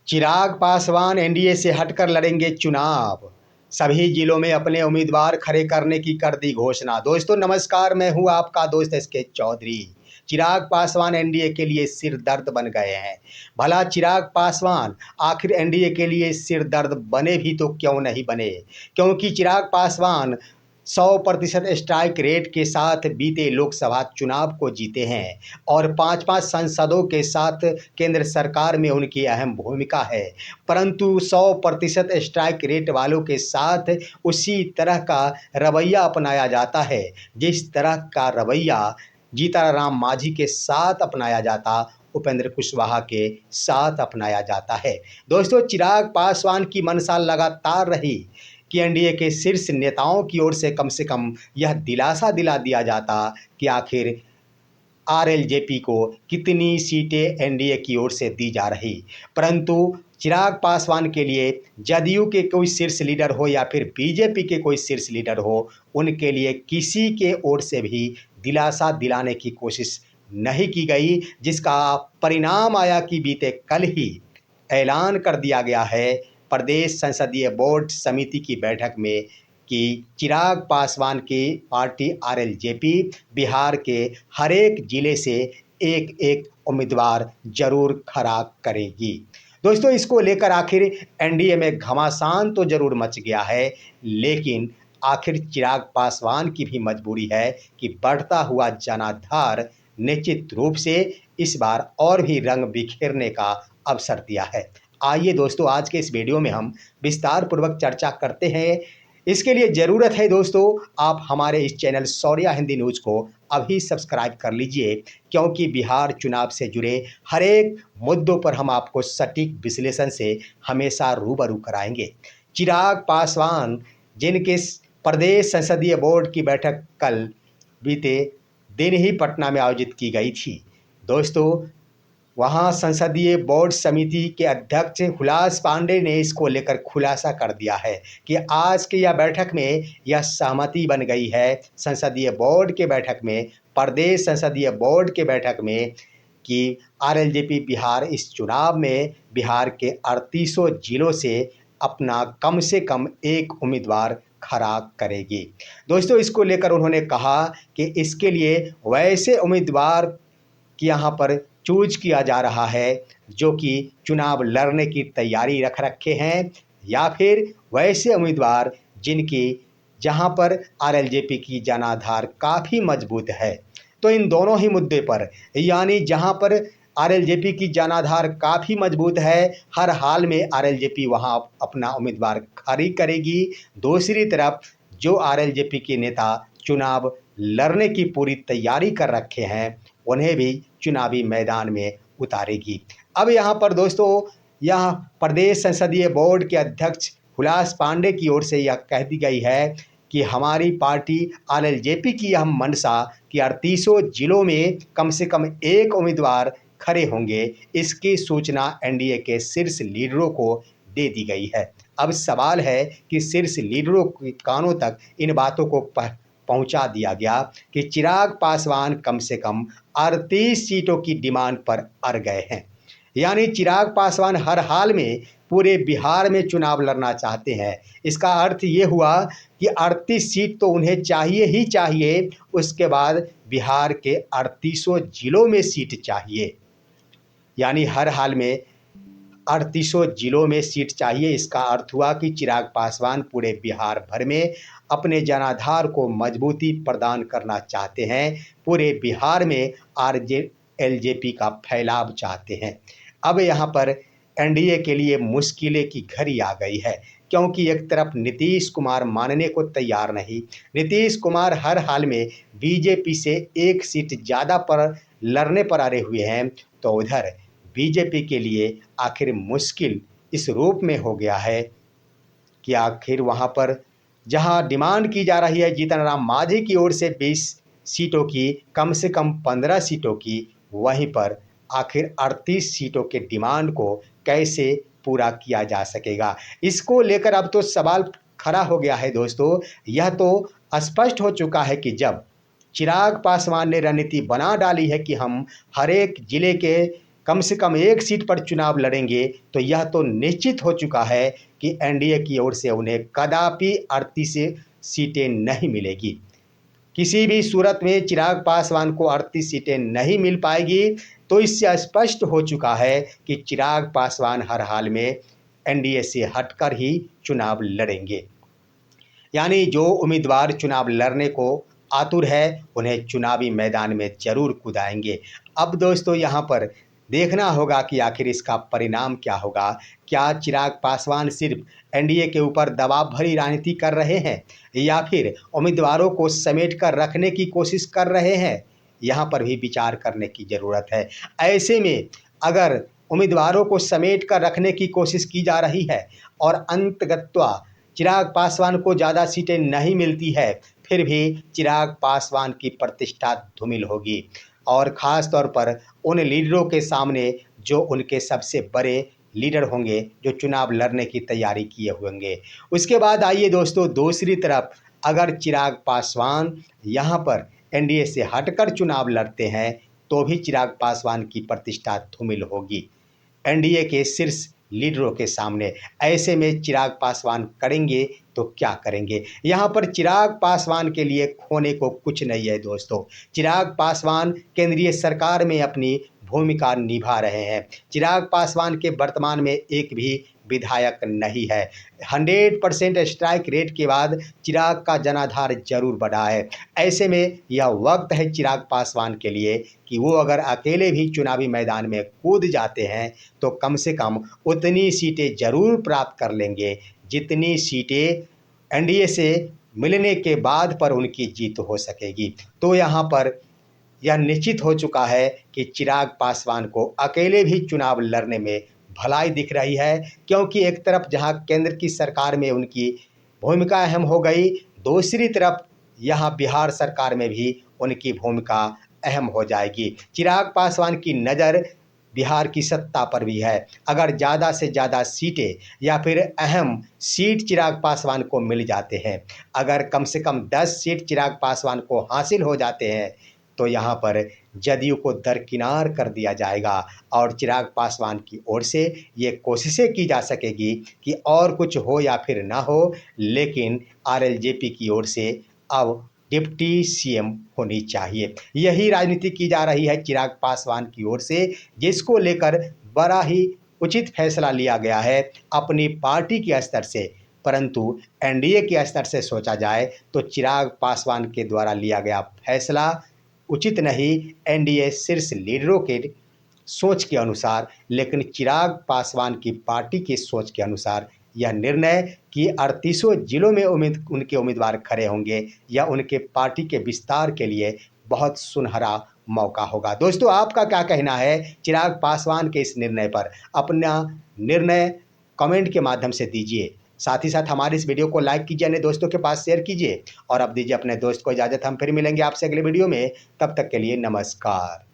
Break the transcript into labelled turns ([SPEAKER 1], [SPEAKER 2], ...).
[SPEAKER 1] Chirag Paswan NDA से हटकर लड़ेंगे चुनाव। सभी जिलों में अपने उम्मीदवार खड़े करने की कर दी घोषणा। दोस्तों नमस्कार, मैं हूं आपका दोस्त एसके चौधरी। चिराग पासवान एनडीए के लिए सिर दर्द बन गए हैं। भला चिराग पासवान आखिर एनडीए के लिए सिर दर्द बने भी तो क्यों नहीं बने, क्योंकि चिराग पासवान 100% स्ट्राइक रेट के साथ बीते लोकसभा चुनाव को जीते हैं और 5-5 सांसदों के साथ केंद्र सरकार में उनकी अहम भूमिका है। परंतु 100% स्ट्राइक रेट वालों के साथ उसी तरह का रवैया अपनाया जाता है जिस तरह का रवैया जीतनराम मांझी के साथ अपनाया जाता, उपेंद्र कुशवाहा के साथ अपनाया जाता है। दोस्तों चिराग पासवान की मंशा लगातार रही कि एनडीए के शीर्ष नेताओं की ओर से कम यह दिलासा दिला दिया जाता कि आखिर आरएलजेपी को कितनी सीटें एनडीए की ओर से दी जा रही। परंतु चिराग पासवान के लिए जदयू के कोई शीर्ष लीडर हो या फिर बीजेपी के कोई शीर्ष लीडर हो, उनके लिए किसी के ओर से भी दिलासा दिलाने की कोशिश नहीं की गई, जिसका परिणाम आया कि बीते कल ही ऐलान कर दिया गया है प्रदेश संसदीय बोर्ड समिति की बैठक में कि चिराग पासवान की पार्टी आरएलजेपी बिहार के हर एक जिले से एक एक उम्मीदवार जरूर खड़ा करेगी। दोस्तों इसको लेकर आखिर एनडीए में घमासान तो जरूर मच गया है, लेकिन आखिर चिराग पासवान की भी मजबूरी है कि बढ़ता हुआ जनाधार निश्चित रूप से इस बार और भी रंग बिखेरने का अवसर दिया है। आइए दोस्तों आज के इस वीडियो में हम विस्तार पूर्वक चर्चा करते हैं। इसके लिए ज़रूरत है दोस्तों आप हमारे इस चैनल शौर्या हिंदी न्यूज़ को अभी सब्सक्राइब कर लीजिए, क्योंकि बिहार चुनाव से जुड़े हर एक मुद्दों पर हम आपको सटीक विश्लेषण से हमेशा रूबरू कराएंगे। चिराग पासवान जिनके प्रदेश संसदीय बोर्ड की बैठक कल बीते दिन ही पटना में आयोजित की गई थी। दोस्तों वहाँ संसदीय बोर्ड समिति के अध्यक्ष हुलास पांडे ने इसको लेकर खुलासा कर दिया है कि आज की यह बैठक में यह सहमति बन गई है संसदीय बोर्ड के बैठक में, प्रदेश संसदीय बोर्ड के बैठक में, कि आरएलजेपी बिहार इस चुनाव में बिहार के 3800 जिलों से अपना कम से कम एक उम्मीदवार खड़ा करेगी। दोस्तों इसको लेकर उन्होंने कहा कि इसके लिए वैसे उम्मीदवार कि यहाँ पर चूज किया जा रहा है जो कि चुनाव लड़ने की तैयारी रख रखे हैं, या फिर वैसे उम्मीदवार जिनकी जहाँ पर आरएलजेपी की जनाधार काफ़ी मजबूत है। तो इन दोनों ही मुद्दे पर, यानी जहाँ पर आरएलजेपी की जनाधार काफ़ी मजबूत है, हर हाल में आरएलजेपी वहाँ अपना उम्मीदवार खड़ी करेगी। दूसरी तरफ जो आरएलजेपी के नेता चुनाव लड़ने की पूरी तैयारी कर रखे हैं, उन्हें भी चुनावी मैदान में उतारेगी। अब यहाँ पर दोस्तों यह प्रदेश संसदीय बोर्ड के अध्यक्ष हुलास पांडे की ओर से यह कह दी गई है कि हमारी पार्टी आरएलजेपी की यह मंशा कि 3800 जिलों में कम से कम एक उम्मीदवार खड़े होंगे, इसकी सूचना एनडीए के शीर्ष लीडरों को दे दी गई है। अब सवाल है कि शीर्ष लीडरों के कानों तक इन बातों को पहुंचा दिया गया कि चिराग पासवान कम से कम 38 सीटों की डिमांड पर अड़ गए हैं। यानी चिराग पासवान हर हाल में पूरे बिहार में चुनाव लड़ना चाहते हैं। इसका अर्थ ये हुआ कि 38 सीट तो उन्हें चाहिए ही चाहिए, उसके बाद बिहार के 3800 जिलों में सीट चाहिए। यानी हर हाल में 3800 जिलों में सीट चाहिए। इसका अर्थ हुआ कि चिराग पासवान पूरे बिहार भर में अपने जनाधार को मजबूती प्रदान करना चाहते हैं, पूरे बिहार में आरएलजेपी का फैलाव चाहते हैं। अब यहाँ पर एनडीए के लिए मुश्किलें की घड़ी आ गई है, क्योंकि एक तरफ नीतीश कुमार मानने को तैयार नहीं। नीतीश कुमार हर हाल में बीजेपी से एक सीट ज़्यादा पर लड़ने पर अड़े हुए हैं, तो उधर बीजेपी के लिए आखिर मुश्किल इस रूप में हो गया है कि आखिर वहाँ पर जहाँ डिमांड की जा रही है जीतनराम मांझी की ओर से 20 सीटों की, कम से कम 15 सीटों की, वहीं पर आखिर 38 सीटों के डिमांड को कैसे पूरा किया जा सकेगा, इसको लेकर अब तो सवाल खड़ा हो गया है। दोस्तों यह तो स्पष्ट हो चुका है कि जब चिराग पासवान ने रणनीति बना डाली है कि हम हर एक जिले के कम से कम एक सीट पर चुनाव लड़ेंगे तो यह तो निश्चित हो चुका है कि एनडीए की ओर से उन्हें कदापि 38 सीटें नहीं मिलेगी। किसी भी सूरत में चिराग पासवान को 38 सीटें नहीं मिल पाएगी। तो इससे स्पष्ट हो चुका है कि चिराग पासवान हर हाल में एनडीए से हटकर ही चुनाव लड़ेंगे। यानी जो उम्मीदवार चुनाव लड़ने को आतुर है उन्हें चुनावी मैदान में जरूर कूदाएंगे। अब दोस्तों यहाँ पर देखना होगा कि आखिर इसका परिणाम क्या होगा। क्या चिराग पासवान सिर्फ एनडीए के ऊपर दबाव भरी राजनीति कर रहे हैं या फिर उम्मीदवारों को समेट कर रखने की कोशिश कर रहे हैं, यहाँ पर भी विचार करने की ज़रूरत है। ऐसे में अगर उम्मीदवारों को समेट कर रखने की कोशिश की जा रही है और अंतगत्वा चिराग पासवान को ज़्यादा सीटें नहीं मिलती है, फिर भी चिराग पासवान की प्रतिष्ठा धूमिल होगी और ख़ास तौर पर उन लीडरों के सामने जो उनके सबसे बड़े लीडर होंगे, जो चुनाव लड़ने की तैयारी किए होंगे। उसके बाद आइए दोस्तों, दूसरी तरफ अगर चिराग पासवान यहाँ पर एनडीए से हटकर चुनाव लड़ते हैं तो भी चिराग पासवान की प्रतिष्ठा धूमिल होगी एनडीए के शीर्ष लीडरों के सामने। ऐसे में चिराग पासवान करेंगे तो क्या करेंगे। यहाँ पर चिराग पासवान के लिए खोने को कुछ नहीं है दोस्तों। चिराग पासवान केंद्रीय सरकार में अपनी भूमिका निभा रहे हैं। चिराग पासवान के वर्तमान में एक भी विधायक नहीं है। 100% स्ट्राइक रेट के बाद चिराग का जनाधार जरूर बढ़ा है। ऐसे में यह वक्त है चिराग पासवान के लिए कि वो अगर अकेले भी चुनावी मैदान में कूद जाते हैं तो कम से कम उतनी सीटें जरूर प्राप्त कर लेंगे जितनी सीटें एनडीए से मिलने के बाद पर उनकी जीत हो सकेगी। तो यहाँ पर यह निश्चित हो चुका है कि चिराग पासवान को अकेले भी चुनाव लड़ने में भलाई दिख रही है, क्योंकि एक तरफ जहां केंद्र की सरकार में उनकी भूमिका अहम हो गई, दूसरी तरफ यहां बिहार सरकार में भी उनकी भूमिका अहम हो जाएगी। चिराग पासवान की नज़र बिहार की सत्ता पर भी है। अगर ज़्यादा से ज़्यादा सीटें या फिर अहम सीट चिराग पासवान को मिल जाते हैं, अगर कम से कम 10 सीट चिराग पासवान को हासिल हो जाते हैं तो यहाँ पर जदयू को दरकिनार कर दिया जाएगा और चिराग पासवान की ओर से ये कोशिशें की जा सकेगी कि और कुछ हो या फिर ना हो, लेकिन आरएलजेपी की ओर से अब डिप्टी सीएम होनी चाहिए। यही राजनीति की जा रही है चिराग पासवान की ओर से, जिसको लेकर बड़ा ही उचित फैसला लिया गया है अपनी पार्टी के स्तर से। परंतु एनडीए के स्तर से सोचा जाए तो चिराग पासवान के द्वारा लिया गया फैसला उचित नहीं एनडीए शीर्ष लीडरों के सोच के अनुसार, लेकिन चिराग पासवान की पार्टी की सोच के अनुसार यह निर्णय कि 38 जिलों में उनके उम्मीदवार खड़े होंगे या उनके पार्टी के विस्तार के लिए बहुत सुनहरा मौका होगा। दोस्तों, आपका क्या कहना है चिराग पासवान के इस निर्णय पर? अपना निर्णय कमेंट के माध्यम से दीजिए। साथ ही साथ हमारे इस वीडियो को लाइक कीजिए, अन्य दोस्तों के पास शेयर कीजिए और अब दीजिए अपने दोस्त को इजाज़त। हम फिर मिलेंगे आपसे अगले वीडियो में। तब तक के लिए नमस्कार।